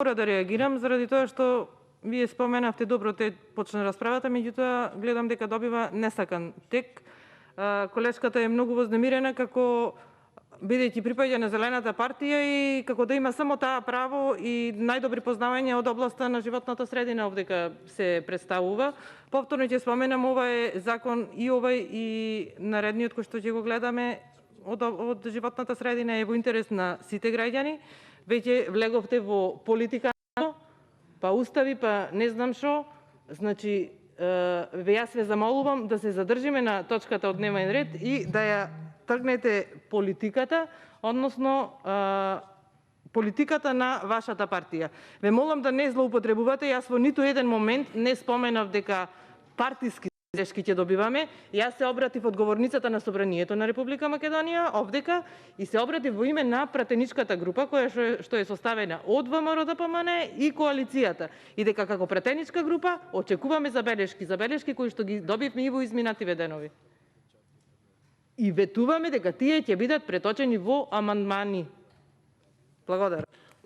Мора да реагирам заради тоа што вие споменавте добро те почна расправата, меѓутоа гледам дека добива несакан тек. Колешката е многу вознемирена како бидејќи припаѓа на Зелената партија и како да има само таа право и најдобри познавања од областа на животната средина овдека се представува. Повторно ќе споменам, ова е закон и овај и наредниот кој што ќе го гледаме од животната средина е во интерес на сите граѓани. Веќе влеговте во политика, па устави, па не знам што. Значи, јас ве замолувам да се задржиме на точката од дневен ред и да ја тргнете политиката, односно политиката на вашата партија. Ве молам да не злоупотребувате, јас во ниту еден момент не споменав дека партиски грешки ќе добиваме. Јас се обратив од говорницата на Собранието на Република Македонија овдека и се обратив во име на пратеничката група која што е составена од ВМРО-ДПМН и коалицијата. И дека како пратеничка група очекуваме забелешки кои што ги добивме и во изминативе денови. И ветуваме дека тие ќе бидат преточени во амандмани. Благодарам.